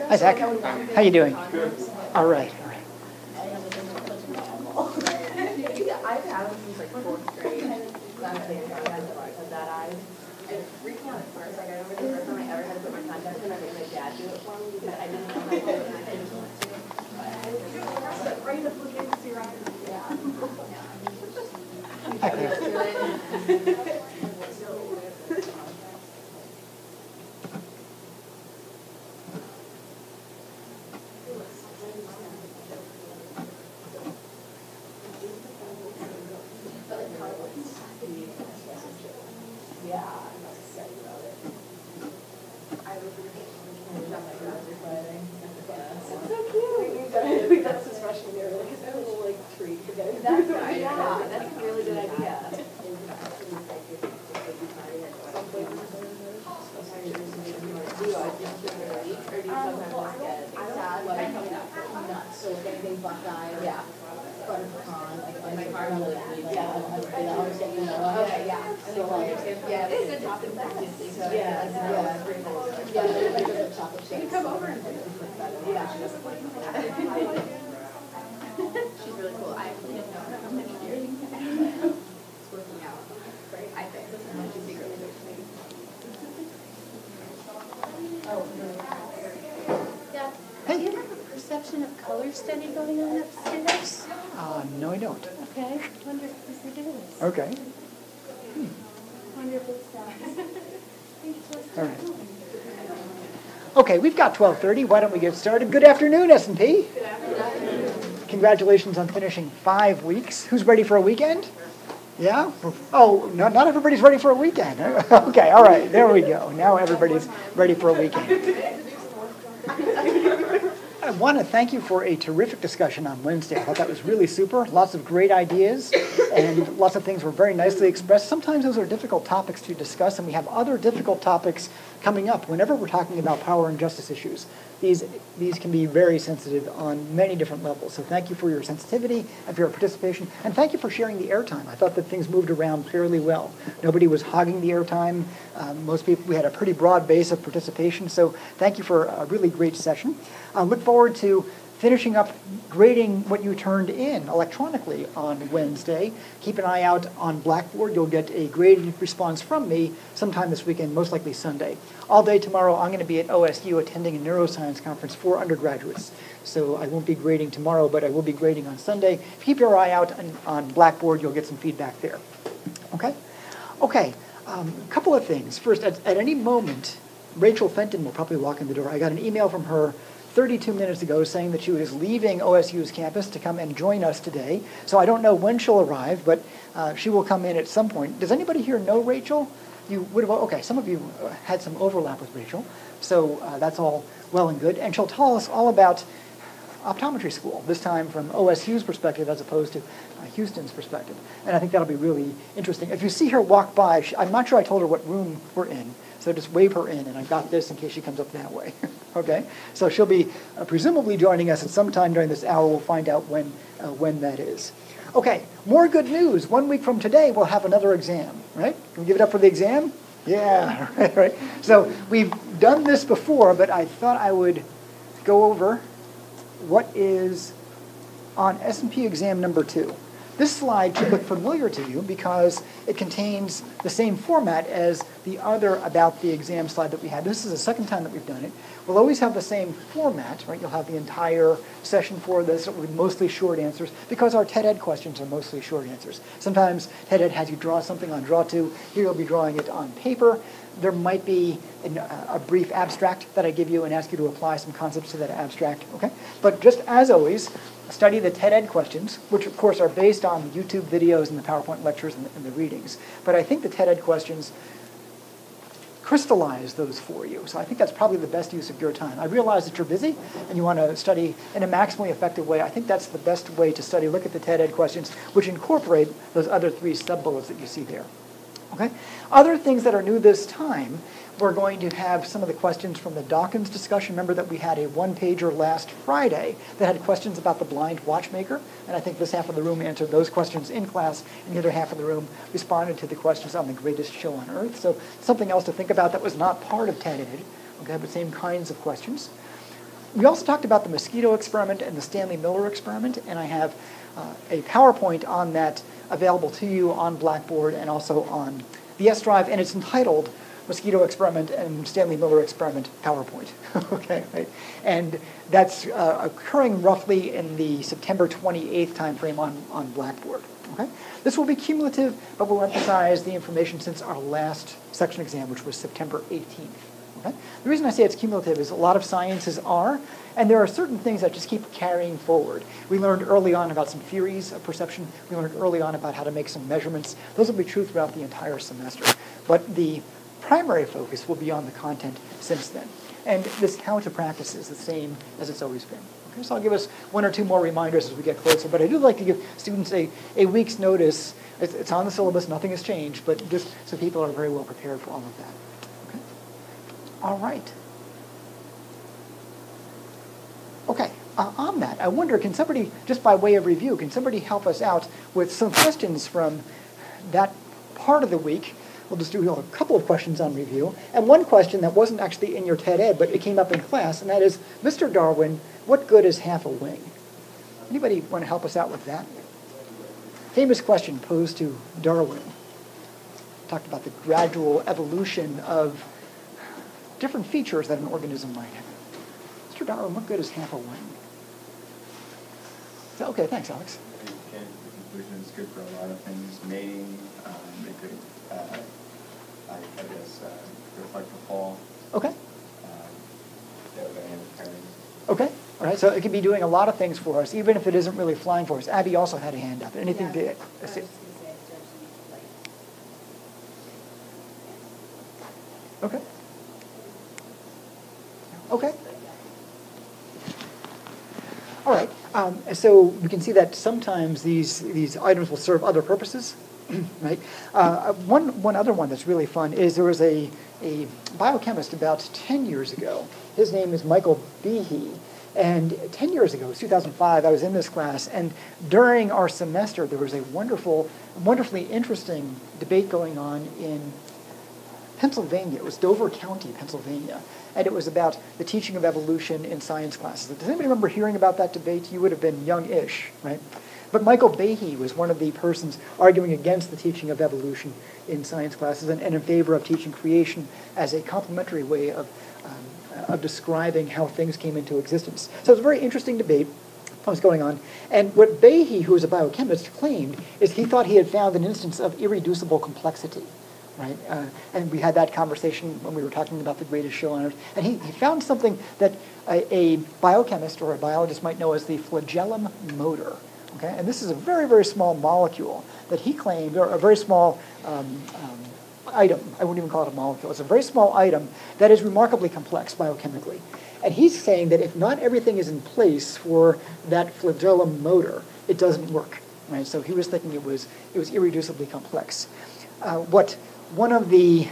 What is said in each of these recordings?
Hi, Zach. How you doing? All right. I've had them since like 4th grade. That eyes. And freaking out at first. Like I remember the first time I ever had to put my contacts in, I made my dad do it for me because I didn't know how to do it and I didn't want to. But right up against your eyes. Yeah. She's really cool. I actually didn't know her how many years. It's working out. I think. She's secretly good to me. Yeah. Do you have a perception of color study going on upstairs? No, I don't. Okay. I wonder if there is. Okay. I wonder if it's All right. Okay, we've got 12:30. Why don't we get started? Good afternoon, S&P. Good afternoon. Congratulations on finishing 5 weeks. Who's ready for a weekend? Yeah? Oh, not everybody's ready for a weekend. Okay, all right, there we go. Now everybody's ready for a weekend. I want to thank you for a terrific discussion on Wednesday. I thought that was really super. Lots of great ideas, and lots of things were very nicely expressed. Sometimes those are difficult topics to discuss, and we have other difficult topics coming up whenever we're talking about power and justice issues. These can be very sensitive on many different levels. So thank you for your sensitivity and for your participation, and thank you for sharing the airtime. I thought that things moved around fairly well. Nobody was hogging the airtime. Most people, we had a pretty broad base of participation, so thank you for a really great session. I look forward to finishing up grading what you turned in electronically on Wednesday. Keep an eye out on Blackboard. You'll get a graded response from me sometime this weekend, most likely Sunday. All day tomorrow, I'm going to be at OSU attending a neuroscience conference for undergraduates. So I won't be grading tomorrow, but I will be grading on Sunday. Keep your eye out on Blackboard. You'll get some feedback there. Okay? Okay. A couple of things. First, at any moment, Rachel Fenton will probably walk in the door. I got an email from her 32 minutes ago saying that she was leaving OSU's campus to come and join us today. So I don't know when she'll arrive, but she will come in at some point. Does anybody here know Rachel? You would have, okay, some of you had some overlap with Rachel, so that's all well and good. And she'll tell us all about optometry school, this time from OSU's perspective as opposed to Houston's perspective. And I think that'll be really interesting. If you see her walk by, I'm not sure I told her what room we're in, so just wave her in, and I've got this in case she comes up that way. Okay? So she'll be presumably joining us at some time during this hour. We'll find out when that is. Okay, more good news. 1 week from today, we'll have another exam, right? Can we give it up for the exam? Yeah, right. So we've done this before, but I thought I would go over what is on S&P exam number 2. This slide should look familiar to you because it contains the same format as the other about the exam slide that we had. This is the second time that we've done it. We'll always have the same format, right? You'll have the entire session for this with mostly short answers because our TED Ed questions are mostly short answers. Sometimes TED Ed has you draw something on Draw 2. Here you'll be drawing it on paper. There might be a brief abstract that I give you and ask you to apply some concepts to that abstract, okay? But just as always, study the TED Ed questions, which of course are based on the YouTube videos and the PowerPoint lectures and the readings. But I think the TED Ed questions crystallize those for you. So I think that's probably the best use of your time. I realize that you're busy and you want to study in a maximally effective way. I think that's the best way to study. Look at the TED Ed questions, which incorporate those other 3 sub-bullets that you see there. Okay? Other things that are new this time, we're going to have some of the questions from the Dawkins discussion. Remember that we had a one-pager last Friday that had questions about the blind watchmaker, and I think this half of the room answered those questions in class, and the other half of the room responded to the questions on the greatest show on earth. So something else to think about that was not part of TED Ed, okay, but same kinds of questions. We also talked about the mosquito experiment and the Stanley Miller experiment, and I have a PowerPoint on that available to you on Blackboard and also on the S Drive, and it's entitled Mosquito Experiment and Stanley Miller Experiment PowerPoint. Okay, right? And that's occurring roughly in the September 28th timeframe on Blackboard. Okay? This will be cumulative, but we'll emphasize the information since our last section exam, which was September 18th. Okay? The reason I say it's cumulative is a lot of sciences are, and there are certain things that just keep carrying forward. We learned early on about some theories of perception. We learned early on about how to make some measurements. Those will be true throughout the entire semester. But the primary focus will be on the content since then. And this how to practice is the same as it's always been. Okay, so I'll give us one or two more reminders as we get closer, but I do like to give students a week's notice. It's on the syllabus, nothing has changed, but just so people are very well prepared for all of that. Okay. All right. Okay, on that, I wonder, can somebody, just by way of review, can somebody help us out with some questions from that part of the week? We'll just do a couple of questions on review. And one question that wasn't actually in your TED Ed, but it came up in class, and that is, Mr. Darwin, what good is half a wing? Anybody want to help us out with that? Famous question posed to Darwin. Talked about the gradual evolution of different features that an organism might have. Mr. Darwin, what good is half a wing? Okay, thanks, Alex. The conclusion is good for a lot of things. Mating, it could, I guess, reflect the fall. Okay. And okay. All right. So it could be doing a lot of things for us, even if it isn't really flying for us. Abby also had a hand up. Anything to say? Okay. Okay. All right. So we can see that sometimes these items will serve other purposes, right? One other one that's really fun is there was a biochemist about 10 years ago. His name is Michael Behe. And 10 years ago, it was 2005, I was in this class, and during our semester, there was a wonderfully interesting debate going on in Pennsylvania. It was Dover County, Pennsylvania. And it was about the teaching of evolution in science classes. Does anybody remember hearing about that debate? You would have been young-ish, right? But Michael Behe was one of the persons arguing against the teaching of evolution in science classes and in favor of teaching creation as a complementary way of describing how things came into existence. So it was a very interesting debate that was going on. And what Behe, who was a biochemist, claimed is he thought he had found an instance of irreducible complexity. Right? And we had that conversation when we were talking about the greatest show on earth. And he found something that a biochemist or a biologist might know as the flagellum motor. Okay? And this is a very, very small molecule that he claimed, or a very small item. I wouldn't even call it a molecule. It's a very small item that is remarkably complex biochemically. And he's saying that if not everything is in place for that flagellum motor, it doesn't work. Right? So he was thinking it was irreducibly complex. What one of the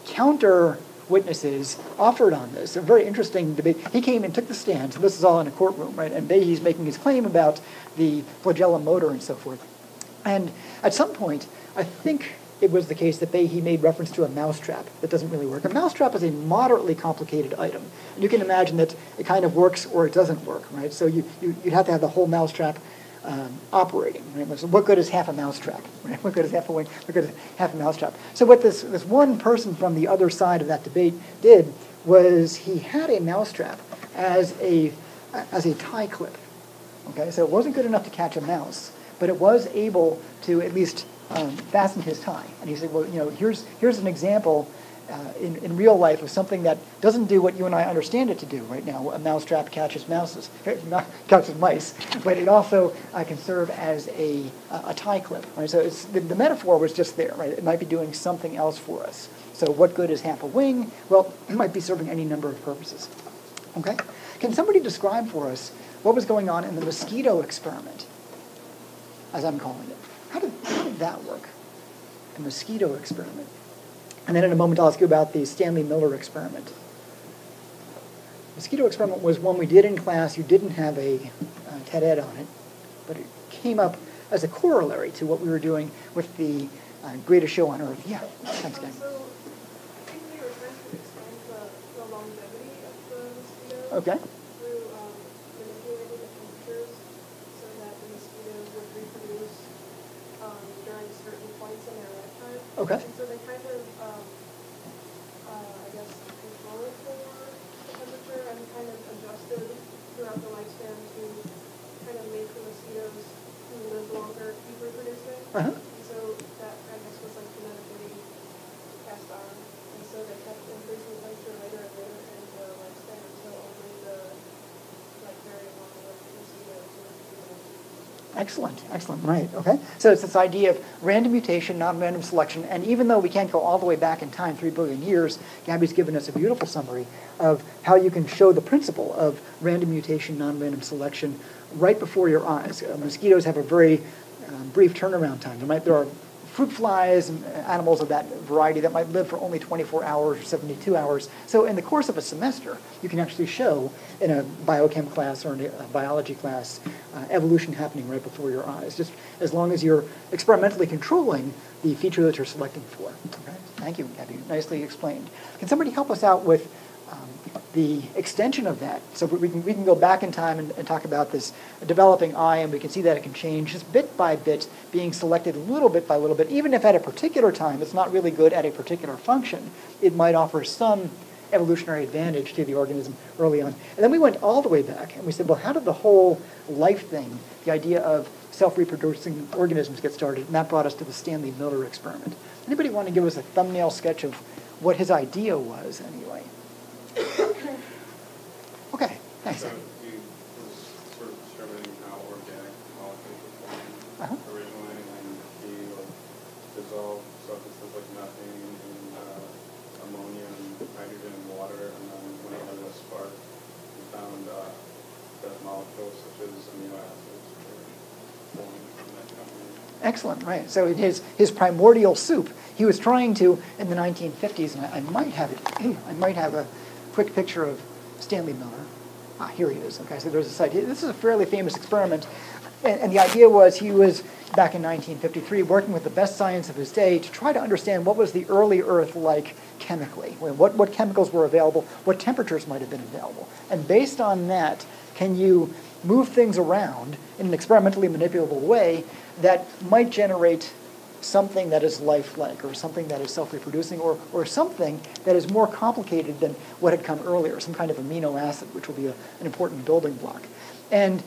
counter witnesses offered on this, a very interesting debate. He came and took the stand. So this is all in a courtroom, right? And Behe's making his claim about the flagellum motor and so forth. And at some point, I think it was the case that Behe made reference to a mousetrap that doesn't really work. A mousetrap is a moderately complicated item. And you can imagine that it kind of works or it doesn't work, right? So you'd have to have the whole mousetrap operating. Right? So what good is half a mousetrap? Right? What good is half a wing? What good is half a mousetrap? So what this one person from the other side of that debate did was he had a mousetrap as a tie clip. Okay, so it wasn't good enough to catch a mouse, but it was able to at least fasten his tie. And he said, well, here's an example in real life of something that doesn't do what you and I understand it to do right now. A mousetrap catches mice, but it also can serve as a tie clip. Right? So it's, the metaphor was just there. Right? It might be doing something else for us. So what good is half a wing? Well, it might be serving any number of purposes. Okay? Can somebody describe for us what was going on in the mosquito experiment, as I'm calling it? How did that work? The mosquito experiment. And then in a moment, I'll ask you about the Stanley Miller experiment. Mosquito experiment was one we did in class. You didn't have a TED Ed on it, but it came up as a corollary to what we were doing with the greatest show on earth. Yeah, thanks, Dan. So, I think we were trying to explain the longevity of the mosquitoes Okay. through manipulating the temperatures so that the mosquitoes would reproduce during certain points in their lifetime. Okay. And so they kind of, I guess, control it for the temperature and kind of adjusted throughout the lifespan to kind of make the mosquitoes who live longer keep reproducing. Uh-huh. And so that, I guess, was like genetically passed on. And so they kept increasing the temperature later and later in the lifespan until only the very long-lived mosquitoes were reproducing. Excellent, excellent, right, okay. So it's this idea of random mutation, non-random selection, and even though we can't go all the way back in time, 3 billion years, Gabby's given us a beautiful summary of how you can show the principle of random mutation, non-random selection right before your eyes. Mosquitoes have a very brief turnaround time. There are fruit flies and animals of that variety that might live for only 24 hours or 72 hours. So in the course of a semester, you can actually show in a biochem class or in a biology class evolution happening right before your eyes, just as long as you're experimentally controlling the feature that you're selecting for. Okay? Thank you, Gabby. Nicely explained. Can somebody help us out with the extension of that? So we can go back in time and talk about this developing eye, and we can see that it can change just bit by bit, being selected little bit by little bit. Even if at a particular time it's not really good at a particular function, it might offer some evolutionary advantage to the organism early on. And then we went all the way back, and we said, well, how did the whole life thing, the idea of self-reproducing organisms, get started? And that brought us to the Stanley Miller experiment. Anybody want to give us a thumbnail sketch of what his idea was, anyway? Okay, thanks. So he was sort of distributing how organic molecules were forming originally, and he would dissolve substances like methane and ammonia and hydrogen and water, and then when he had a spark, he found that molecules such as amino acids were forming from that combination. Excellent, right. So in his primordial soup, he was trying to, in the 1950s, and I might have it, I might have a quick picture of Stanley Miller. Here he is. Okay, so there's this idea. This is a fairly famous experiment, and the idea was he was, back in 1953, working with the best science of his day to try to understand what was the early Earth like chemically, what chemicals were available, what temperatures might have been available. And based on that, can you move things around in an experimentally manipulable way that might generate something that is lifelike, or something that is self-reproducing, or something that is more complicated than what had come earlier, some kind of amino acid, which will be an important building block. And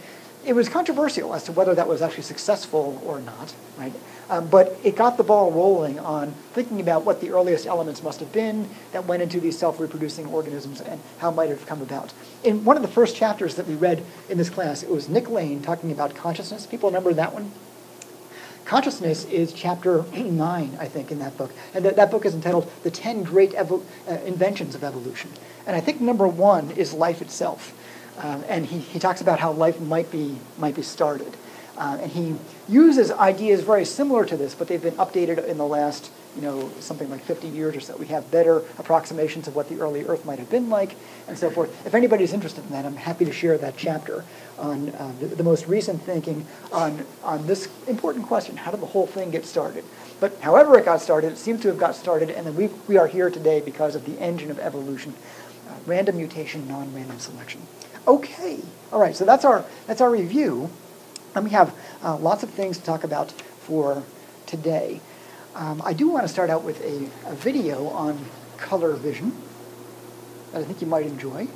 it was controversial as to whether that was actually successful or not, right? But it got the ball rolling on thinking about what the earliest elements must have been that went into these self-reproducing organisms and how might it have come about. In one of the first chapters that we read in this class, it was Nick Lane talking about consciousness. People remember that one? Consciousness is chapter 9, I think, in that book. And that book is entitled The 10 Great Inventions of Evolution. And I think number 1 is life itself. And he talks about how life might be started. And he uses ideas very similar to this, but they've been updated in the last, something like 50 years or so. We have better approximations of what the early Earth might have been like, and so forth. If anybody's interested in that, I'm happy to share that chapter on the most recent thinking on this important question: how did the whole thing get started? But however it got started, it seems to have got started, and then we are here today because of the engine of evolution: random mutation, non-random selection. Okay, all right. So that's our review. And we have lots of things to talk about for today. I do want to start out with a video on color vision that I think you might enjoy.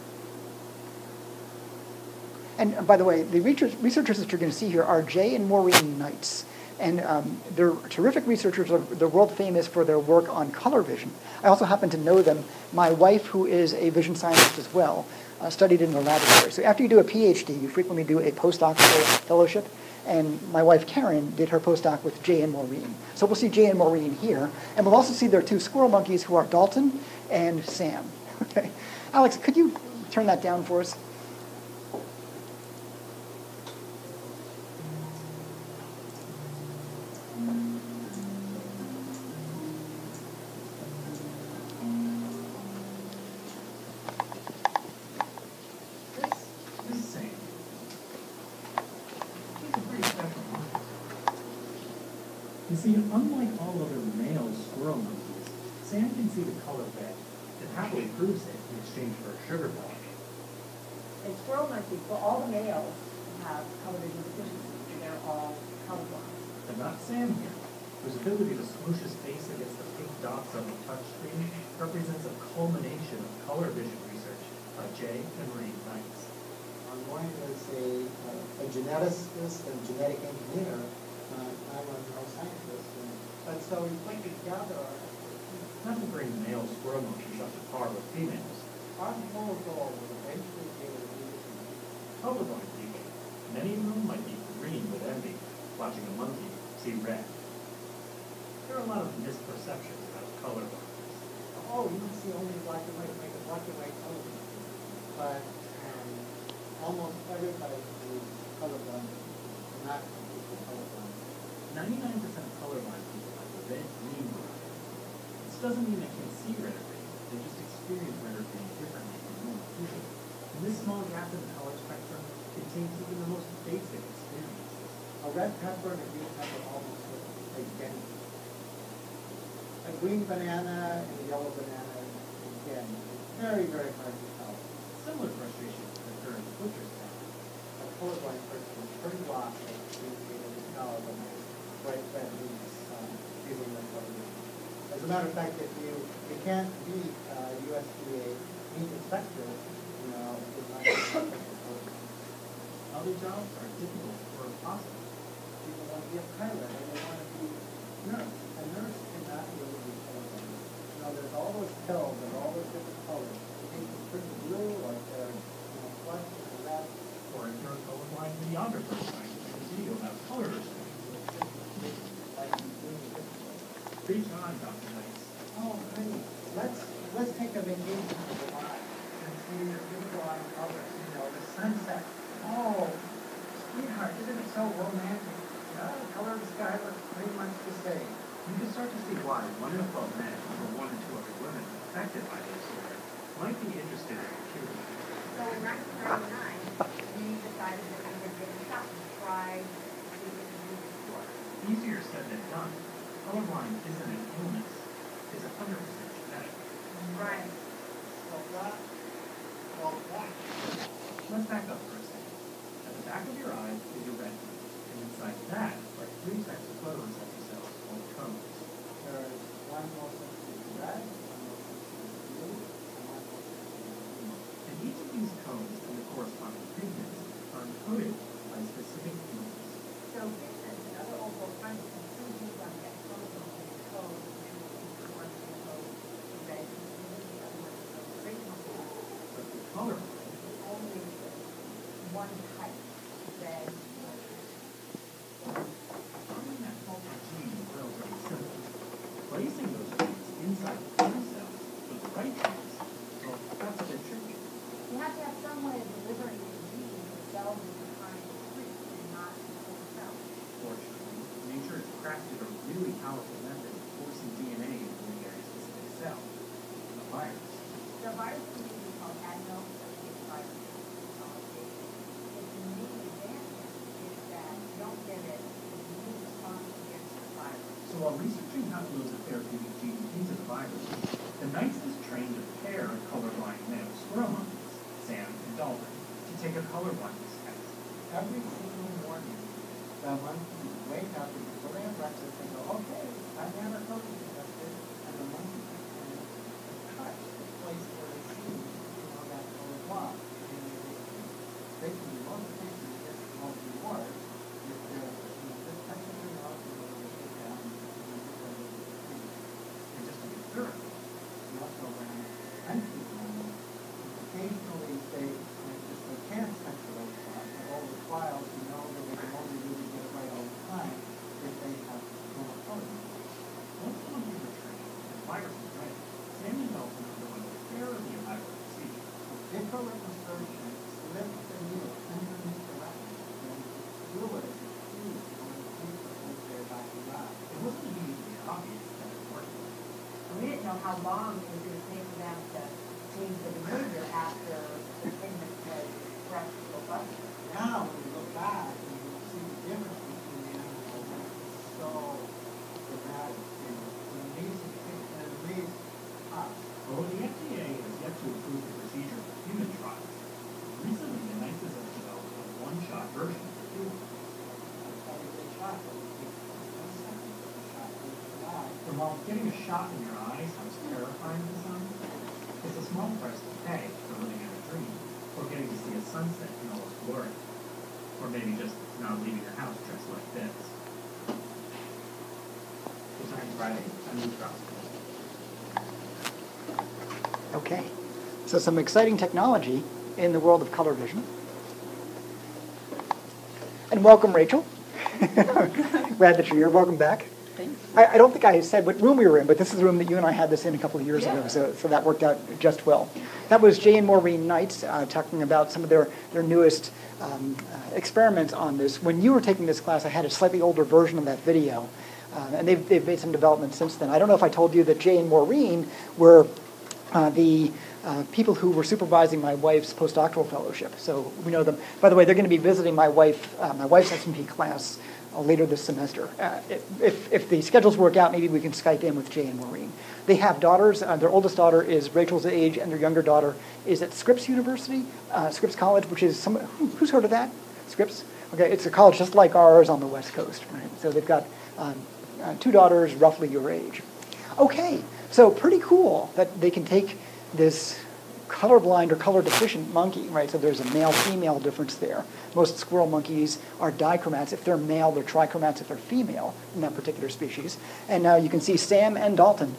And by the way, the researchers that you're going to see here are Jay and Maureen Knights. And they're terrific researchers. They're world famous for their work on color vision. I also happen to know them. My wife, who is a vision scientist as well, studied in the laboratory. So after you do a PhD, you frequently do a postdoctoral fellowship. And my wife, Karen, did her postdoc with Jay and Maureen. So we'll see Jay and Maureen here. And we'll also see their 2 squirrel monkeys, who are Dalton and Sam. Okay. Alex, could you turn that down for us? See, unlike all other male squirrel monkeys, Sam can see the color red and happily proves it in exchange for a sugar ball. In squirrel monkeys, well, all the males have color vision deficiency, and they're all colorblind. But not Sam here, whose ability to smoosh his face against the pink dots on the touchscreen represents a culmination of color vision research by Jay and Marie Knights. One is a geneticist and genetic engineer. I'm a neuroscientist. But so we put together. Not to bring male squirrel monkeys up to par with females. Our whole goal was eventually be able to do this. Colorblind people, many of them might be green with envy, watching a monkey see red. There are a lot of misperceptions about colorblindness. Oh, you can see only black and white, make a black and white television. But almost everybody is colorblind, not completely colorblind. 99% of colorblind people have the red-green variety. This doesn't mean they can't see red or green. They just experience red or green differently from normal people. And this small gap in the color spectrum contains even the most basic experiences. A red pepper and a green pepper almost look identical. A green banana and a yellow banana, again, very, very hard to tell. Similar frustrations occur in the butcher's town. A colorblind person is pretty lost at being able to tell when there's bright red means using their color vision. As a matter of fact, if you can't beat USDA meat inspector, you know, it's not going to be Other jobs are difficult or impossible. people want to be a pilot or they want to be a nurse. A nurse cannot really be colorblind. You know, there's all those pills and all those different colors. You think they're pretty blue or they're, you know, flush and red. Or if you're a colorblind videographer trying to make a video about color restraints. Like doing it differently. Reach on, Dr. Knights. Oh, honey, let's take a vacation to July and see the beautiful on colors. You know, the sunset. Oh, sweetheart, isn't it so romantic? The color of the sky looks pretty much the same. You can start to see why 1 in 12 men or 1 in 2 other women affected by this disorder might be interested in the cure. So in 1999, we decided that we would give it a shot and try to see if we could cure. Easier said than done. Colorblind isn't an illness. It's 100% genetic. Right. Let's back up for a second. At the back of your eye is your retina, and inside that are 3 types of photoreceptor cells called cones. There's one more sensitive to red, one more sensitive to blue, and one more sensitive to green. And each of these cones and the corresponding pigments are encoded by specific genes. So pigments and other overall findings include things like that chromosome and code, and one code to red, and the other one code green. But the color Only one type, red. finding that faulty gene is relatively simple. Placing those genes inside the cone cells, those right genes, well, that's a bit tricky. You have to have some way of delivering the gene to the cells that you're trying to treat and not to the whole cell. Fortunately, nature has crafted a really powerful method of forcing DNA into a very specific cell, the virus. The virus can be called adeno-associated virus. Its main advantage is that you don't get it an immune response against the virus. So while researching how to load the therapeutic gene into the virus, the Knights has trained a pair of colorblind male squirrel monkeys, Sam and Dalton, to take a colorblindness test. Every single morning, the monkeys wake up and before they have breakfast, they go, okay, I've had a color tested, and the monkey can touch the place where they see, you know, that colored block. And they can be most cases get the most reward if they're, you know, just touching their nose and they take down and And just to be thorough, we also ran people on them. Occasionally they can't touch the right spot, but all the trials we know that they can only really get it right all the time if they have normal color. once the monkeys are trained and the virus is ready, Sam and Dalton underwent a fairly elaborate procedure. Infrared surgeon slipped the needle underneath the retina and fluid is huge on the piece of their back of the eye. It wasn't immediately obvious that it worked. And we didn't know how long it was going to take for them to change the behavior after the pigment was expressed robustly. Now when you look back and you see the difference between the animals, it's so while getting a shot in your eyes sounds terrifying to some, it's a small price to pay for living in a dream, or getting to see a sunset in all its glory, or maybe just not leaving your house dressed like this. Design Friday, a new process. Okay, so some exciting technology in the world of color vision. And welcome, Rachel. Glad that you're here. Welcome back. Thanks. I don't think I said what room we were in, but this is the room that you and I had this in a couple of years ago, so that worked out just well. That was Jay and Maureen Knights talking about some of their newest experiments on this. When you were taking this class, I had a slightly older version of that video, and they've made some developments since then. I don't know if I told you that Jay and Maureen were the people who were supervising my wife's postdoctoral fellowship. So we know them. By the way, they're going to be visiting my wife's S&P class later this semester. If the schedules work out, maybe we can Skype in with Jay and Maureen. They have daughters. Their oldest daughter is Rachel's age, and their younger daughter is at Scripps University, Scripps College, which is who's heard of that? Scripps? Okay, it's a college just like ours on the West Coast. Right? So they've got two daughters roughly your age. Okay, so pretty cool that they can take this colorblind or color deficient monkey, right? So there's a male-female difference there. Most squirrel monkeys are dichromats. If they're male, they're trichromats if they're female in that particular species. And now you can see Sam and Dalton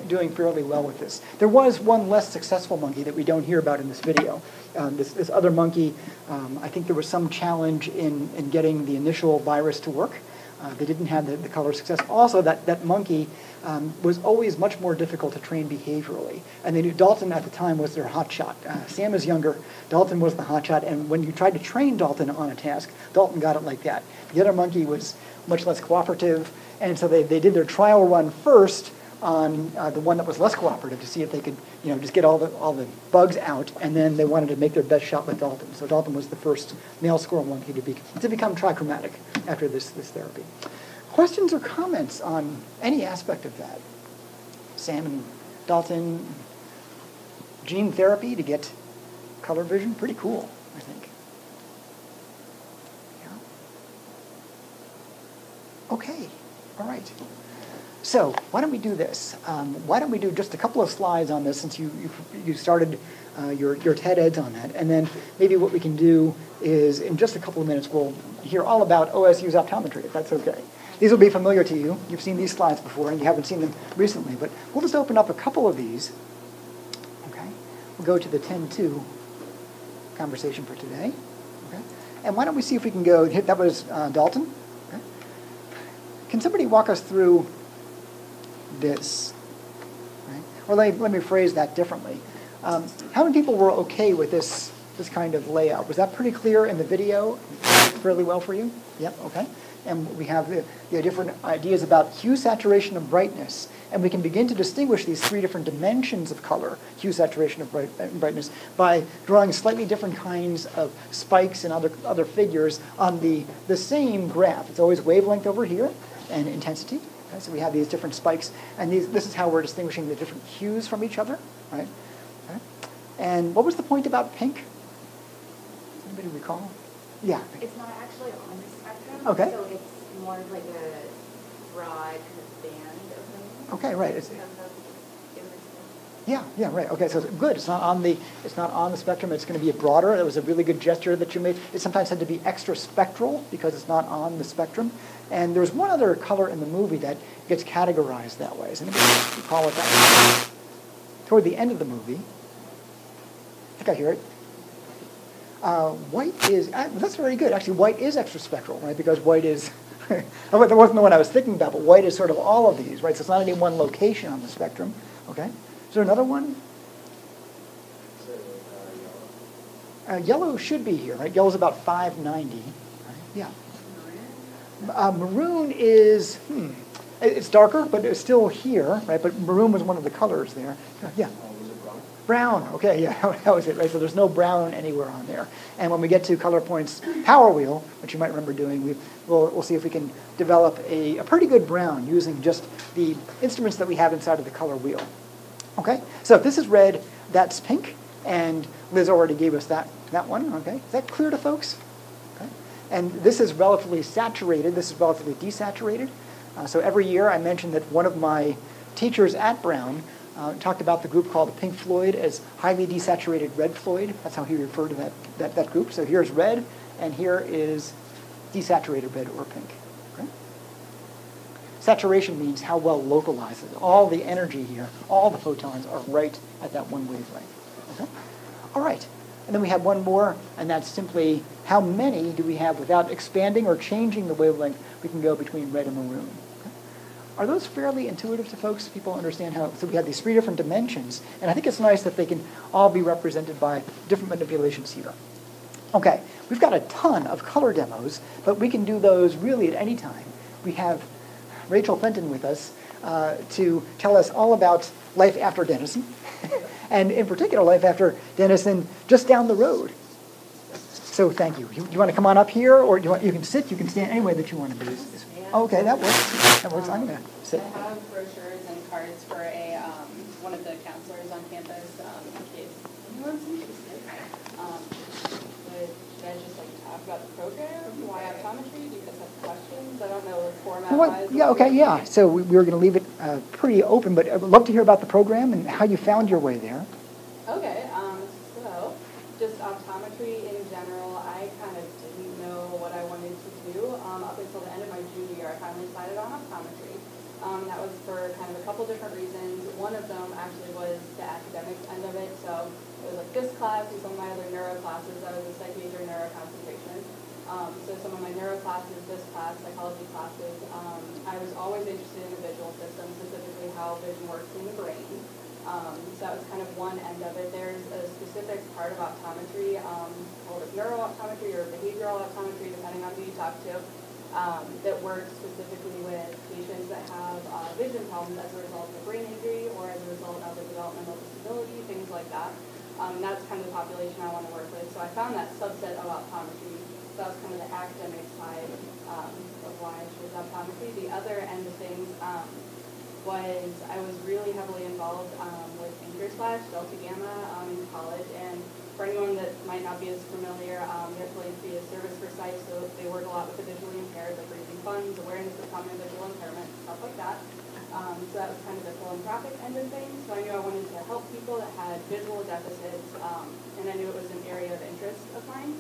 doing fairly well with this. There was one less successful monkey that we don't hear about in this video. This other monkey, I think there was some challenge in getting the initial virus to work. They didn't have the color success. Also, that monkey was always much more difficult to train behaviorally. And they knew Dalton at the time was their hotshot. Sam is younger. Dalton was the hotshot. And when you tried to train Dalton on a task, Dalton got it like that. The other monkey was much less cooperative. And so they did their trial run first on the one that was less cooperative to see if they could, just get all the bugs out, and then they wanted to make their best shot with Dalton. So Dalton was the first male squirrel monkey to become trichromatic after this therapy. Questions or comments on any aspect of that? Sam and Dalton, gene therapy to get color vision, pretty cool, I think. Yeah. Okay, all right. So why don't we do this? Why don't we do just a couple of slides on this since you started your TED Eds on that, and then maybe what we can do is in just a couple of minutes we'll hear all about OSU's optometry, if that's okay. These will be familiar to you. You've seen these slides before and you haven't seen them recently, but we'll just open up a couple of these. Okay, we'll go to the 10-2 conversation for today. Okay, and why don't we see if we can go, that was Dalton. Okay. Can somebody walk us through this, right? Or let me phrase that differently. How many people were okay with this kind of layout? Was that pretty clear in the video? Fairly well for you? Yep, okay. And we have the different ideas about hue, saturation, and brightness. And we can begin to distinguish these three different dimensions of color, hue, saturation, and brightness, by drawing slightly different kinds of spikes and other figures on the same graph. It's always wavelength over here and intensity. Okay, so we have these different spikes, and this is how we're distinguishing the different hues from each other, right? Okay. And what was the point about pink? Anybody recall? Yeah. It's not actually on the spectrum, okay. So it's more like a broad kind of band of them. Okay, right. Yeah, right. Okay, so good. It's not on the spectrum. It's going to be broader. It was a really good gesture that you made. It sometimes had to be extra spectral because it's not on the spectrum. And there's one other color in the movie that gets categorized that way. Does anybody recall what that was? Toward the end of the movie, I think I hear it. White is, that's very good. Actually, white is extra spectral, right? Because white is, that wasn't the one I was thinking about, but white is sort of all of these, right? So it's not any one location on the spectrum, okay? Is there another one? Yellow should be here, right? Yellow's about 590, right? Yeah. Maroon is, it's darker, but it's still here, right? But maroon was one of the colors there. Yeah. Brown, okay, yeah, that was it, right? So there's no brown anywhere on there. And when we get to Color Point's Power Wheel, which you might remember doing, we'll see if we can develop a pretty good brown using just the instruments that we have inside of the color wheel. Okay, so if this is red, that's pink, and Liz already gave us that one, okay? Is that clear to folks? Okay. And this is relatively saturated, this is relatively desaturated. So every year I mentioned that one of my teachers at Brown talked about the group called Pink Floyd as highly desaturated red Floyd. That's how he referred to that group. So here's red, and here is desaturated red or pink. Okay? Saturation means how well localized. All the energy here, all the photons are right at that one wavelength. Okay? All right. And then we have one more, and that's simply how many do we have without expanding or changing the wavelength we can go between red and maroon. Okay? Are those fairly intuitive to folks? People understand how, so we have these 3 different dimensions, and I think it's nice that they can all be represented by different manipulations here. Okay, we've got a ton of color demos, but we can do those really at any time. We have Rachel Fenton with us to tell us all about life after Denison, and in particular, life after Denison just down the road. So thank you. You want to come on up here, or you can sit, you can stand any way that you want to do. Okay, that works. That works. I'm going to sit. I have brochures and cards for one of the counselors on campus in case anyone's interested. Should I just talk about the program, why optometry? Do you guys have questions? I don't know format-wise. Yeah, okay, yeah. So we were going to leave it pretty open, but I would love to hear about the program and how you found your way there. Okay, so just optometry in general, I kind of didn't know what I wanted to do. Up until the end of my junior year, I finally decided on optometry. That was for kind of a couple different reasons. One of them actually was the academics end of it. So it was like this class and some of my other neuro classes. I was a psych major neuro concentration. So some of my neuro classes, this class, psychology classes, I was always interested in the visual system, specifically how vision works in the brain. So that was kind of one end of it. There's a specific part of optometry called neurooptometry or behavioral optometry, depending on who you talk to, that works specifically with patients that have vision problems as a result of a brain injury or as a result of a developmental disability, things like that. And that's kind of the population I want to work with. So I found that subset of optometry. So that was kind of the academic side of why I chose optometry. The other end of things was I was really heavily involved with Interslash, Delta Gamma in college. And for anyone that might not be as familiar, they're affiliated to be a service for sight, so they work a lot with the visually impaired, like raising funds, awareness of common visual impairment, stuff like that. So that was kind of the philanthropic end of things. So I knew I wanted to help people that had visual deficits, and I knew it was an area of interest of mine.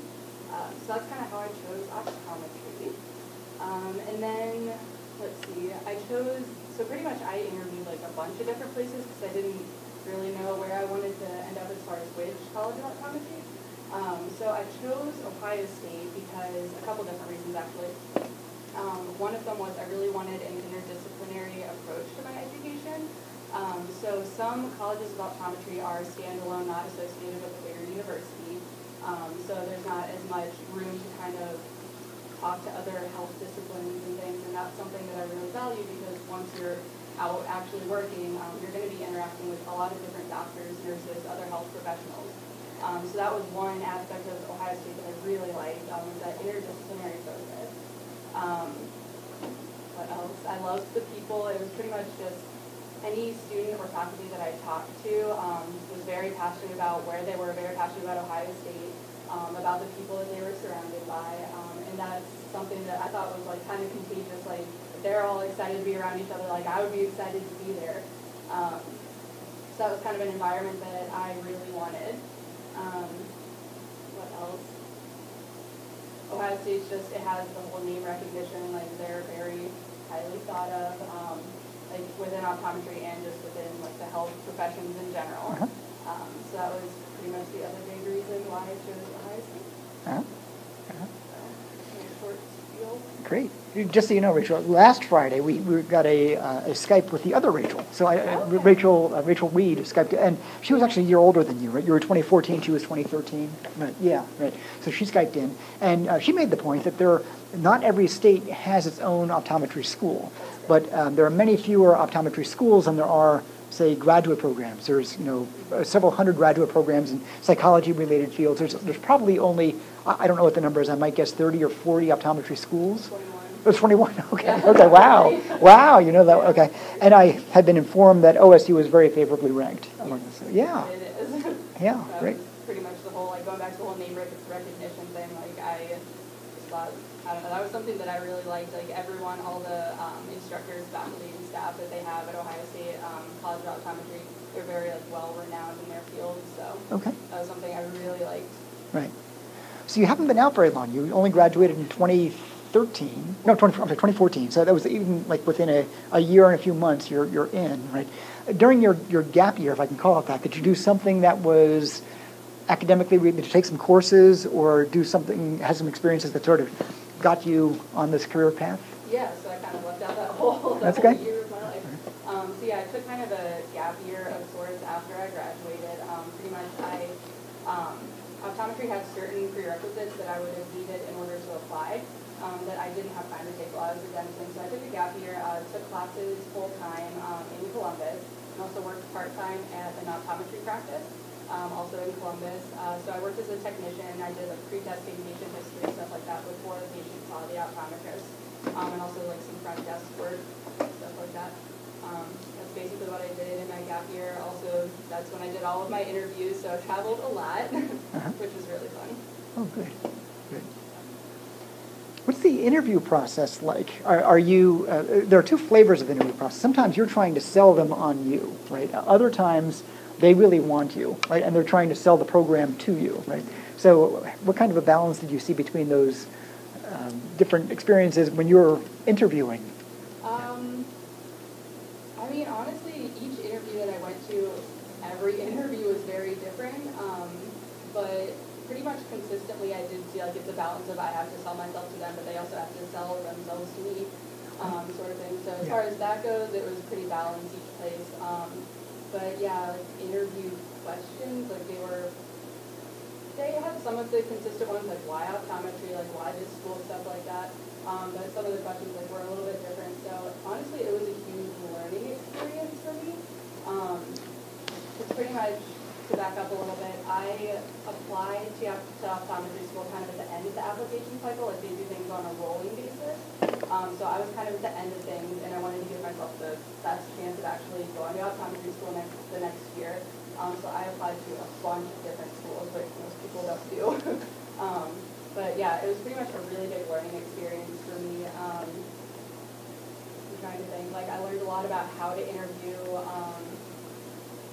So that's kind of how I chose optometry. And then, let's see, so pretty much I interviewed like a bunch of different places because I didn't really know where I wanted to end up as far as which college of optometry. So I chose Ohio State because a couple different reasons actually. One of them was I really wanted an interdisciplinary approach to my education. So some colleges of optometry are standalone, not associated with a bigger university. So there's not as much room to kind of talk to other health disciplines and things, and that's something that I really value because once you're out actually working, you're going to be interacting with a lot of different doctors, nurses, other health professionals. So that was one aspect of Ohio State that I really liked, was that interdisciplinary focus. What else? I loved the people. It was pretty much just any student or faculty that I talked to was very passionate about where they were, very passionate about Ohio State, about the people that they were surrounded by, and that's something that I thought was like kind of contagious. Like they're all excited to be around each other. Like I would be excited to be there. So that was kind of an environment that I really wanted. What else? Ohio State's just, it has the whole name recognition. Like they're very highly thought of, like within optometry and just within like the health professions in general. So that was pretty much the other big reason why I chose Ohio State. Short spiel. Great. Just so you know, Rachel, last Friday we got a Skype with the other Rachel. So Rachel Reed Skyped, and she was actually a year older than you, right? You were 2014, she was 2013. Right. Yeah, right. So she Skyped in, and she made the point that not every state has its own optometry school, but there are many fewer optometry schools than there are, say, graduate programs. There's several hundred graduate programs in psychology-related fields. There's probably only, I don't know what the number is, I might guess 30 or 40 optometry schools. 21. Oh, 21, okay, okay, wow, you know that, okay. And I had been informed that OSU was very favorably ranked among us. Yeah. It is. Yeah, great. Pretty much the whole, like going back to the whole name recognition thing, like I I don't know, that was something that I really liked. Like everyone, all the instructors, faculty, and staff that they have at Ohio State College of Optometry, they're very like well renowned in their field. So that was something I really liked. Right. So you haven't been out very long. You only graduated in 2013. No, 2014. So that was even like within a year and a few months. You're in, right? During your gap year, if I can call it that, did you do something that was academically, did you take some courses or do something, had some experiences that sort of got you on this career path? Yeah, so I kind of left out that whole year of my life. So yeah, I took kind of a gap year of sorts after I graduated. Pretty much optometry had certain prerequisites that I would have needed in order to apply that I didn't have time to take while I was a dentist. So I took a gap year, took classes full-time in Columbus, and also worked part-time at an optometry practice. Also in Columbus. So I worked as a technician. I did like pre-testing, patient history, stuff like that before the patient saw the optometrist. And also like some front desk work, stuff like that. That's basically what I did in my gap year. Also, that's when I did all of my interviews, so I traveled a lot, which was really fun. Oh, good. Good. What's the interview process like? Are you, there are two flavors of interview process. Sometimes you're trying to sell them on you, right? Other times, they really want you, right? And they're trying to sell the program to you, right? So what kind of a balance did you see between those different experiences when you were interviewing? I mean, honestly, each interview that I went to, every interview was very different. But pretty much consistently, I did see like it's a balance of I have to sell myself to them, but they also have to sell themselves to me, sort of thing. So as far as that goes, it was pretty balanced each place. But yeah, like interview questions, like they had some of the consistent ones, like why optometry, like why this school, stuff like that. But some of the questions like were a little bit different. So honestly, it was a huge learning experience for me. It's pretty much, to back up a little bit, I applied to optometry school kind of at the end of the application cycle, like they do things on a rolling basis. So I was kind of at the end of things, and I wanted to give myself the best chance of actually going to optometry school the next year. So I applied to a bunch of different schools, which most people don't do. But yeah, it was pretty much a really big learning experience for me. I'm trying to think, like I learned a lot about how to interview.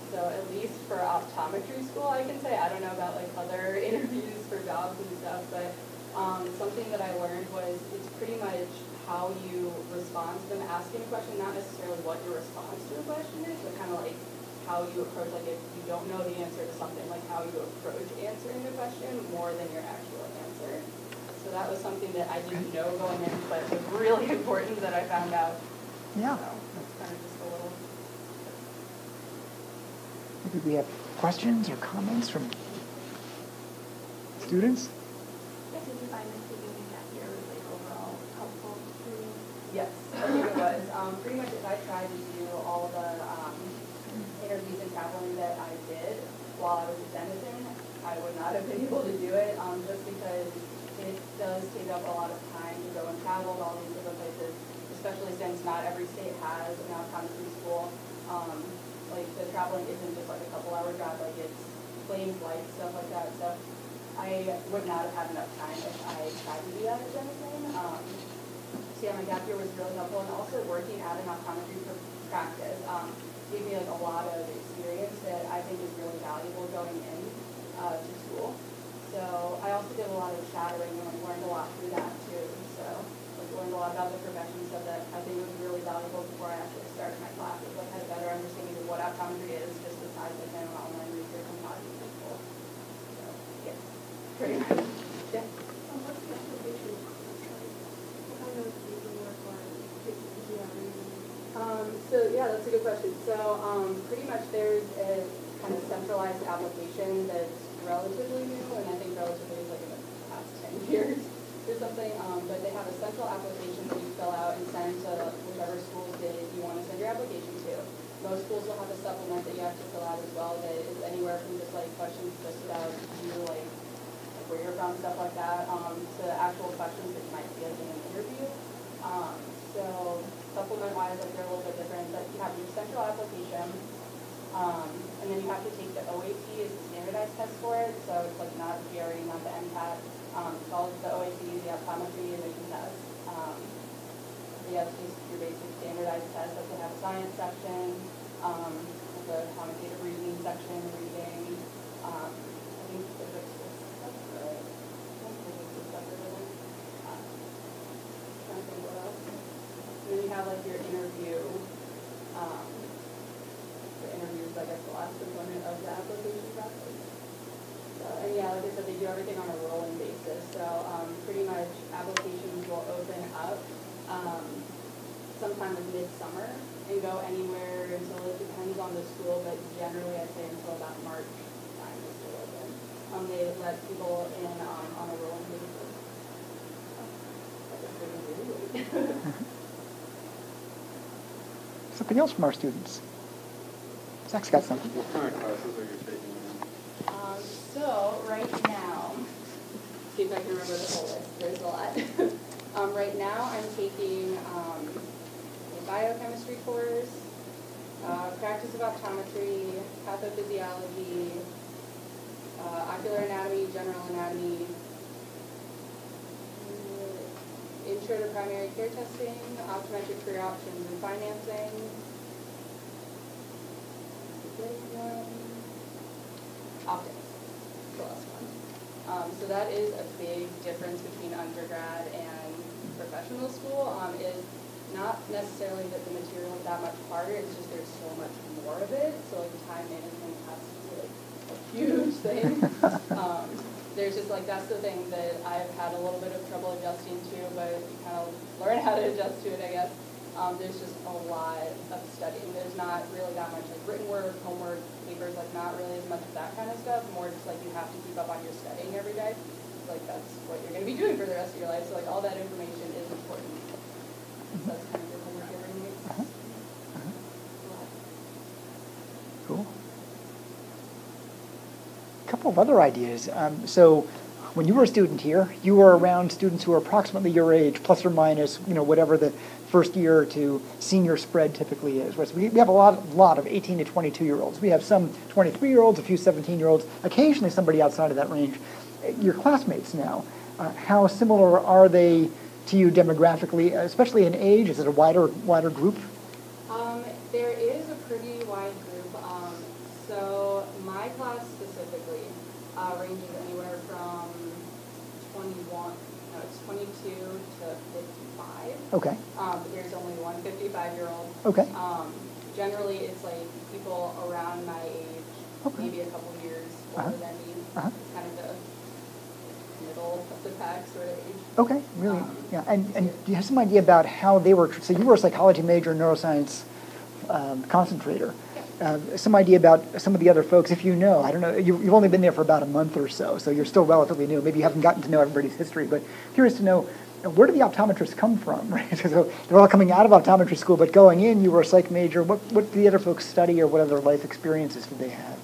So at least for optometry school, I can say, I don't know about like other interviews for jobs and stuff, but something that I learned was it's pretty much how you respond to them asking a question, not necessarily what your response to a question is, but kind of like how you approach, like if you don't know the answer to something, like how you approach answering the question more than your actual answer. So that was something that I didn't know going in, but was really important that I found out. Yeah. So that's kind of just a little. Maybe we have questions or comments from students? Did you find that taking a gap year was like overall helpful for you? Yes, I think it was. Pretty much if I tried to do all the interviews and traveling that I did while I was a dentist, I would not have been able to do it just because it does take up a lot of time to go and travel to all these different places, especially since not every state has an optometry school. Like the traveling isn't just like a couple hour drive, like it's plane flights, stuff like that. So I would not have had enough time if I tried to do that at Jensen. So yeah, my gap year was really helpful, and also working at an optometry practice gave me like a lot of experience that I think is really valuable going in to school. So I also did a lot of shadowing and learned a lot through that too. So like learned a lot about the profession, stuff that I think was really valuable before I actually started my classes. Like had a better understanding of what optometry is, just besides like an online research on body people. So yeah, pretty much. Yeah. What's the application process like? What kind of paperwork or did you have anything? So yeah, that's a good question. So pretty much there's a kind of centralized application that's relatively new, and I think relatively is like in the past 10 years or something. But they have a central application that you fill out and send to whichever schools that you want to send your application to. Most schools will have a supplement that you have to fill out as well that is anywhere from just like questions just about you, like where you're from, stuff like that, to actual questions that you might see like in an interview. So supplement-wise, like they're a little bit different, but you have your central application, and then you have to take the OAT as a standardized test for it, so it's like not GRE, not the MCAT. It's all the OAT, the optometry, and vision test. Yeah, it's just your basic standardized test. Like they have a science section, the quantitative reading section, reading. I think physics is separate. I think physics is separate, I think. Trying to think what else. And then you have like your interview. The interview is, I guess, the last component of the application process. So, and yeah, like I said, they do everything on a rolling basis. So pretty much applications will open up sometime in midsummer and go anywhere until it depends on the school, but generally I'd say until about March time is still open. They let people in on a rolling basis. Something else from our students. Zach's got something. What kind of classes are you taking? So right now, see if I can remember the whole list. There's a lot. Right now I'm taking a biochemistry course, practice of optometry, pathophysiology, ocular anatomy, general anatomy, intro to primary care testing, optometric career options and financing. Optics, the last one. So that is a big difference between undergrad and professional school. Is not necessarily that the material is that much harder, it's just there's so much more of it. So like time management has to be like a huge thing. There's just like, that's the thing that I've had a little bit of trouble adjusting to, but you kind of learn how to adjust to it, I guess. There's just a lot of studying. There's not really that much like written work, homework, papers, like not really as much of that kind of stuff. More just like you have to keep up on your studying every day. Like that's what you're going to be doing for the rest of your life. So like all that information is important. So that's kind of your homework every day. Cool. A couple of other ideas. So when you were a student here, you were around students who are approximately your age, plus or minus, whatever the first year to senior spread typically is. So we have a lot of 18 to 22-year-olds. We have some 23-year-olds, a few 17-year-olds, occasionally somebody outside of that range. Your classmates now, how similar are they to you demographically, especially in age? Is it a wider group? There is a pretty wide group. So my class specifically ranges anywhere from 22 to 55. Okay. But there's only one 55-year-old. Okay. Generally, it's like people around my age, maybe a couple years older than me. It's kind of the middle of the pack sort of age. Okay, really, yeah. And do you have some idea about how they were, so you were a psychology major, neuroscience concentrator. Some idea about some of the other folks, if you know, I don't know, you've only been there for about a month or so you're still relatively new. Maybe you haven't gotten to know everybody's history, but curious to know, where do the optometrists come from, right? So they're all coming out of optometry school, but going in, you were a psych major. What do the other folks study, or what other life experiences do they have?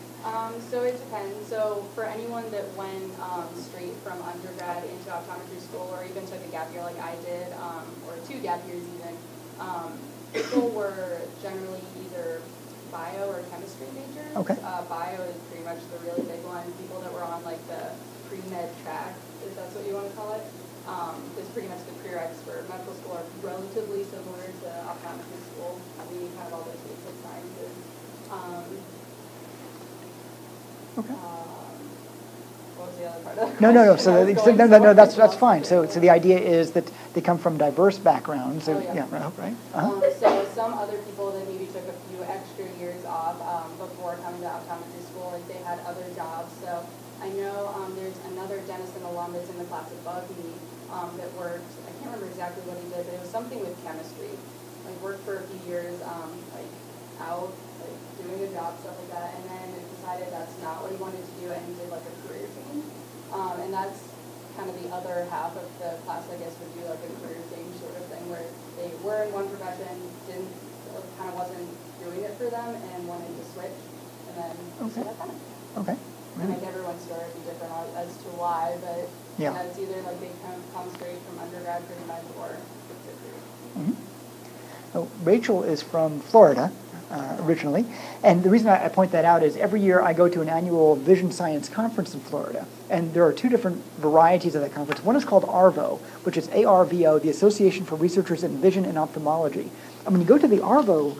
So it depends. So for anyone that went straight from undergrad into optometry school, or even took a gap year like I did, or 2 gap years even, people were generally either bio or chemistry majors. Okay. Bio is pretty much the really big one. People that were on like the pre-med track, if that's what you want to call it, is pretty much the prereqs for medical school are relatively similar to optometry school. We have all those basic sciences. Okay. What was the other part of that? No. So that's fine. So the idea is that they come from diverse backgrounds. So, yeah. Right. So some other people that maybe took a few extra years off before coming to optometry school, like they had other jobs. So I know there's another Denison alum that's in the class above me that worked. I can't remember exactly what he did, but it was something with chemistry. Like worked for a few years, like out, like doing a job, stuff like that, and then decided that's not what he wanted to do, and he did like a career change. And that's kind of the other half of the class, I guess, would do like a career change sort of thing, where they were in one profession, kind of wasn't doing it for them, and wanted to switch, and then so that kind of. Okay. And like everyone's story would be different as to why, but yeah, it's either like they come straight from undergrad pretty much, or it's a career. So Rachel is from Florida. originally. And the reason I point that out is every year I go to an annual vision science conference in Florida. And there are two different varieties of that conference. One is called ARVO, which is ARVO, the Association for Researchers in Vision and Ophthalmology. And when you go to the ARVO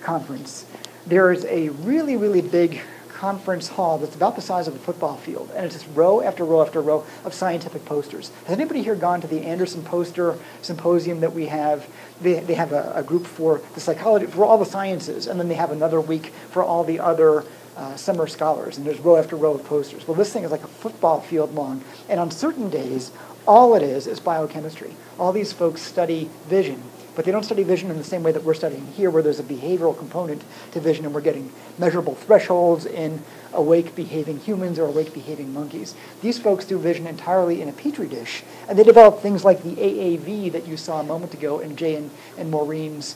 conference, there is a really, really big conference hall that's about the size of a football field, and it's just row after row after row of scientific posters. Has anybody here gone to the Anderson Poster Symposium that we have? They have a group for the psychology, for all the sciences, and then they have another week for all the other summer scholars, and there's row after row of posters. Well, this thing is like a football field long, and on certain days, all it is biochemistry. All these folks study vision, but they don't study vision in the same way that we're studying here, where there's a behavioral component to vision, and we're getting measurable thresholds in awake behaving humans or awake behaving monkeys. These folks do vision entirely in a petri dish, and they develop things like the AAV that you saw a moment ago in Jay and Maureen's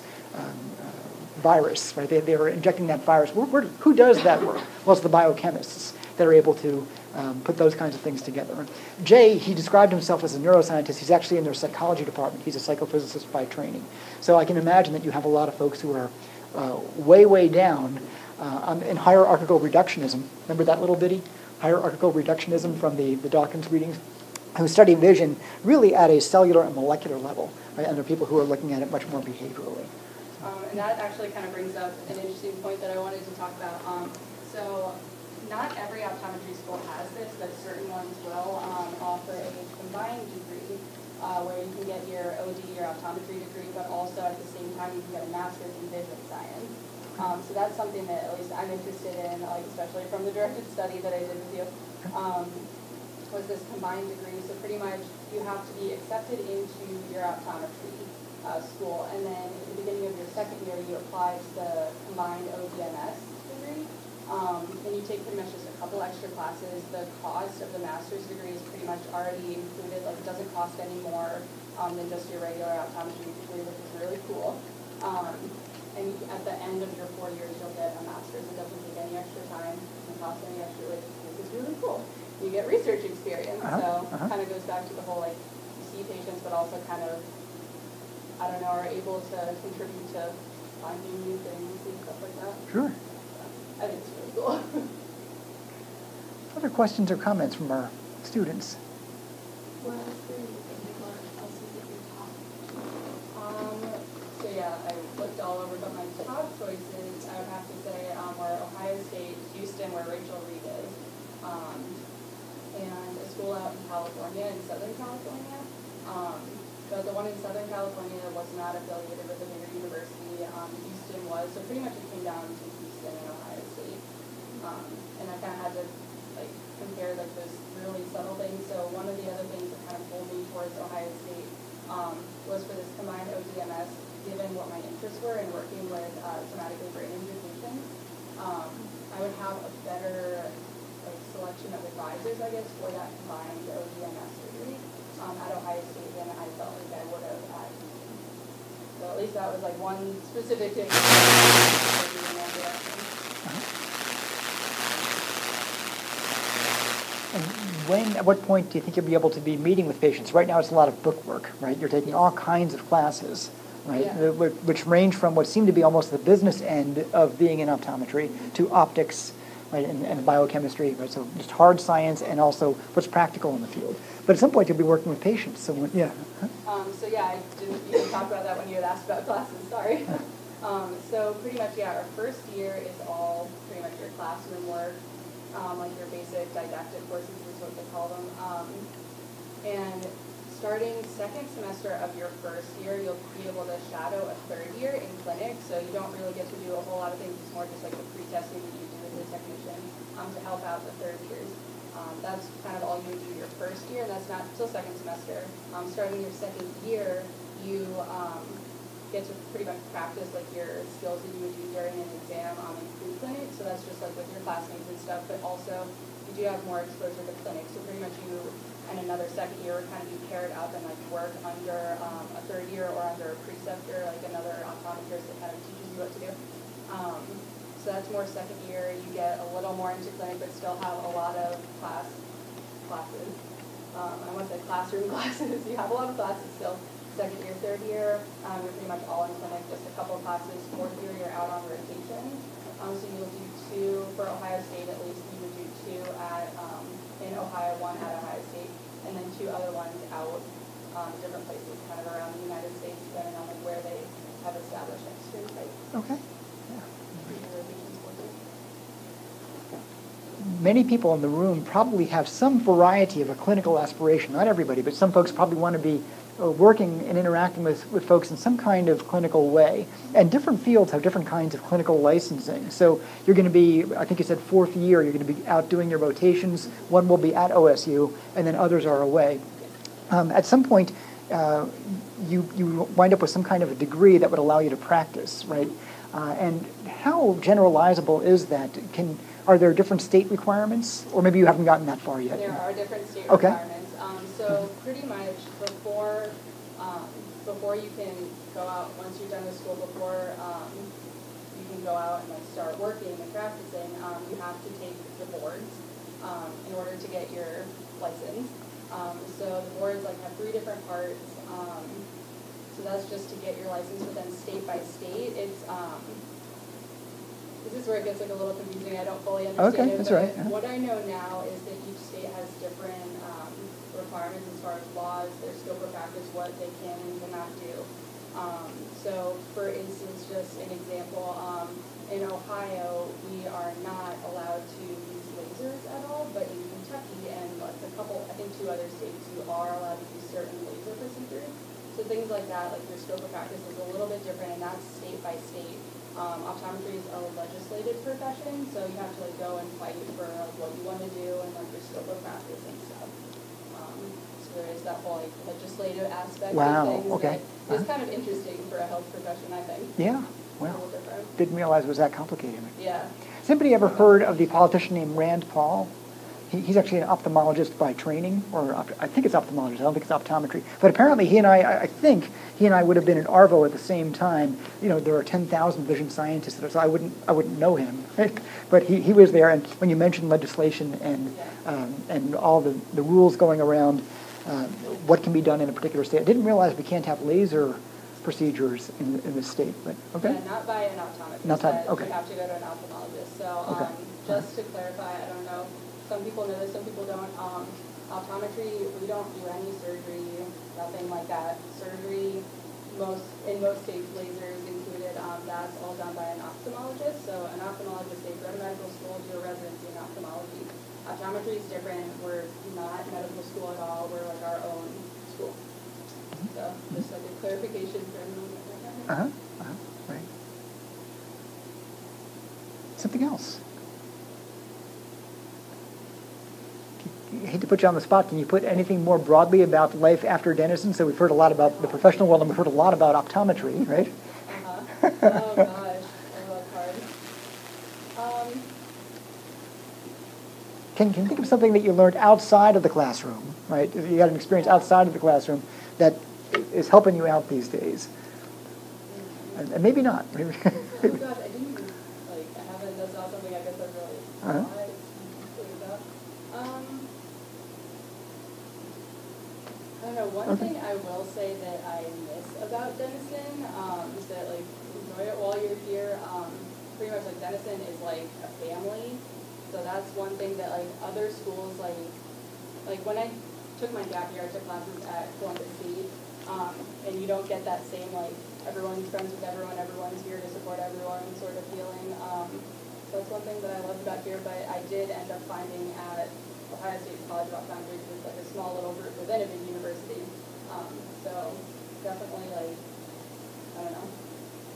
virus. Right? They are injecting that virus. Who does that work? Well, it's the biochemists that are able to put those kinds of things together. Jay, he described himself as a neuroscientist. He's actually in their psychology department. He's a psychophysicist by training. So I can imagine that you have a lot of folks who are way, way down in hierarchical reductionism. Remember that little bitty? Hierarchical reductionism from the Dawkins readings, who study vision really at a cellular and molecular level. Right? And there are people who are looking at it much more behaviorally. And that actually kind of brings up an interesting point that I wanted to talk about. So not every optometry school has this, but certain ones will offer a combined degree where you can get your OD, your optometry degree, but also at the same time you can get a master's in vision science. So that's something that at least I'm interested in, like especially from the directed study that I did with you, was this combined degree. So pretty much you have to be accepted into your optometry school, and then at the beginning of your second year you apply to the combined ODMS degree. And you take pretty much just a couple extra classes. The cost of the master's degree is pretty much already included. Like it doesn't cost any more than just your regular optometry degree, which is really cool. And at the end of your 4 years, you'll get a master's. It doesn't take any extra time. It doesn't cost any extra, which is really cool. You get research experience. So it kind of goes back to the whole, like, you see patients, but also kind of, I don't know, are able to contribute to finding new things and stuff like that. Sure. I think it's really cool. Other questions or comments from our students? What else do you think else is at your top? So yeah, I looked all over, but my top choices, I would have to say, were Ohio State, Houston, where Rachel Reed is, and a school out in California, in Southern California. But the one in Southern California was not affiliated with a bigger university. Houston was, so pretty much it came down to Houston and Ohio State. And I kind of had to like compare like those really subtle things. So one of the other things that kind of pulled me towards Ohio State was for this combined ODMS, given what my interests were in working with somatically brain injured patients. I would have a better like selection of advisors, I guess, for that combined ODMS degree at Ohio State than I felt like I would have at Houston. So at least that was like one specific thing. And at what point do you think you'll be able to be meeting with patients? Right now it's a lot of book work, right? You're taking all kinds of classes, right? Yeah. Which range from what seem to be almost the business end of being in optometry to optics, right, and biochemistry, right? So just hard science and also what's practical in the field. But at some point you'll be working with patients. So yeah. So yeah, I didn't even talk about that when you had asked about classes, sorry. So pretty much, yeah, our first year is all pretty much your classroom work, like your basic didactic courses is what they call them. And starting second semester of your first year, you'll be able to shadow a third year in clinic, so you don't really get to do a whole lot of things. It's more just like the pre-testing that you do as a technician to help out the third years. That's kind of all you do your first year, and that's not until second semester. Starting your second year, you get to pretty much practice like your skills that you would do during an exam in pre-clinic, so that's just like with your classmates and stuff, but also you do have more exposure to clinic, so pretty much you and another second year would kind of be paired up and like work under a third year or under a preceptor, like another optometrist that kind of teaches you what to do. So that's more second year. You get a little more into clinic, but still have a lot of classes. I want to say classroom classes. You have a lot of classes still. second year, third year, you're pretty much all in clinic, just a couple of classes. Fourth year, you're out on rotation. So you'll do 2 for Ohio State at least. You would do 2 at in Ohio, 1 at Ohio State, and then 2 other ones out different places, kind of around the United States, depending on like where they have established extra sites. Okay. Many people in the room probably have some variety of a clinical aspiration. Not everybody, but some folks probably want to be working and interacting with folks in some kind of clinical way. And different fields have different kinds of clinical licensing. So you're going to be, I think you said 4th year, you're going to be out doing your rotations. One will be at OSU, and then others are away. At some point, you wind up with some kind of a degree that would allow you to practice, right? And how generalizable is that? Are there different state requirements? Or maybe you haven't gotten that far yet. There are different state okay. requirements. So pretty much before you can go out, once you're done with school, before you can go out and like start working and practicing, you have to take the boards in order to get your license. So the boards like have 3 different parts. So that's just to get your license, but then state by state, it's this is where it gets like a little confusing. I don't fully understand it. That's right. What I know now is that each state has different requirements as far as laws, their scope of practice, what they can and cannot do. So, for instance, just an example, in Ohio, we are not allowed to use lasers at all, but in Kentucky and like a couple, I think 2 other states, you are allowed to use certain laser procedures. So things like that, like your scope of practice is a little bit different, and that's state by state. Optometry is a legislated profession, so you have to like go and fight for like what you want to do and like your scope of practice and stuff. So there is that whole like legislative aspect of things okay. that is kind of interesting for a health profession, I think. Yeah, well, didn't realize it was that complicated. Yeah. Has anybody ever heard of the politician named Rand Paul? He's actually an ophthalmologist by training, or I think it's ophthalmologist, I don't think it's optometry. But apparently I think he and I would have been at ARVO at the same time. You know, there are 10,000 vision scientists, so I wouldn't know him. Right? But he was there, and when you mentioned legislation and all the rules going around what can be done in a particular state, I didn't realize we can't have laser procedures in this state. But okay. Yeah, not by an optometrist. Okay. You have to go to an ophthalmologist. So just to clarify, I don't know. Some people know this, some people don't. Optometry, we don't do any surgery, nothing like that. Surgery, in most states, lasers included, that's all done by an ophthalmologist. So an ophthalmologist, they go to medical school, do a residency in ophthalmology. Optometry is different. We're not medical school at all. We're like our own school. So just like a clarification for everyone. Right. Something else. I hate to put you on the spot. Can you put anything more broadly about life after dentistry? So we've heard a lot about the professional world, and we've heard a lot about optometry, right? Oh gosh, that's hard. Can you think of something that you learned outside of the classroom, right? You had an experience outside of the classroom that is helping you out these days, and maybe not. Oh gosh, I didn't even I haven't. That's not something I guess I've really thought about. I don't know. One thing I will say that I miss about Denison is that like enjoy it while you're here. Pretty much like Denison is like a family, so that's one thing that like other schools like when I took my gap year, I took classes at Columbus State, and you don't get that same like everyone's friends with everyone, everyone's here to support everyone sort of feeling. So that's one thing that I loved about here, but I did end up finding at Ohio State College of Optometry, which was like a small little group within a big university. So definitely like, I don't know,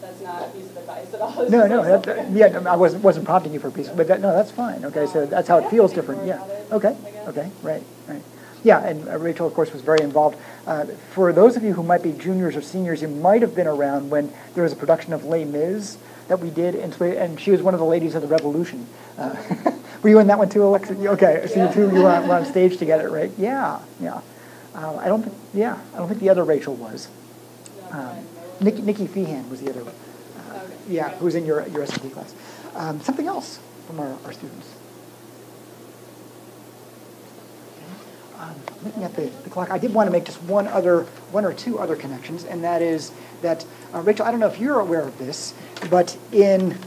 that's not a piece of advice at all. No, I wasn't prompting you for a piece, but that's fine. Okay, so that's how it feels different. Yeah. Okay. Right. Yeah, and Rachel, of course, was very involved. For those of you who might be juniors or seniors, you might have been around when there was a production of Les Mis that we did, and she was one of the ladies of the Revolution. Were you in that one too, Alexa? Okay, so you were on stage together, right? Yeah. I don't think the other Rachel was. Nikki Feehan was the other one. Who was in your SAT class. Something else from our students. Looking at the clock, I did want to make just one or two other connections, and that is that, Rachel, I don't know if you're aware of this, but in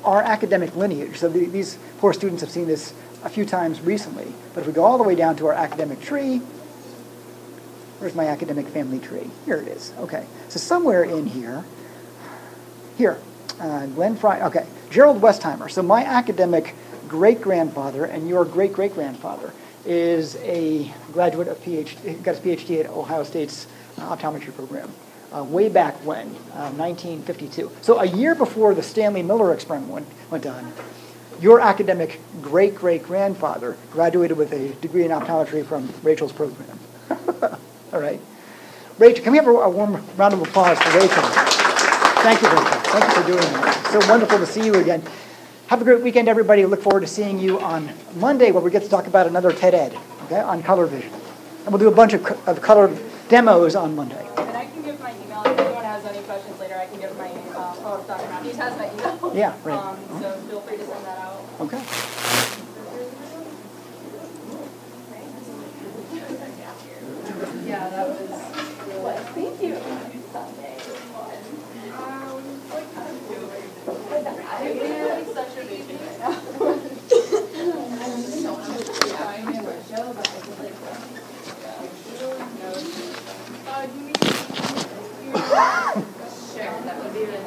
our academic lineage, so these poor students have seen this a few times recently, but if we go all the way down to our academic tree, where's my academic family tree? Here it is. Okay, so somewhere in here, Glenn Fry, okay, Gerald Westheimer. So my academic great-grandfather and your great-great-grandfather is a graduate of PhD, got his PhD at Ohio State's optometry program way back when, 1952. So a year before the Stanley Miller experiment went on, your academic great-great-grandfather graduated with a degree in optometry from Rachel's program. All right. Rachel, can we have a warm round of applause for Rachel? Thank you, Rachel. Thank you for doing that. So wonderful to see you again. Have a great weekend, everybody. Look forward to seeing you on Monday where we get to talk about another TED Ed, okay, on color vision. And we'll do a bunch of color demos on Monday. And I can give my email. If anyone has any questions later, I can give my Dr. Matthews has my email. Yeah, right. So feel free to send that out. Okay. Yeah, that was what? Thank you. I'm really such a big fan right now. I remember Joe, but I did like that. Sure, that would be really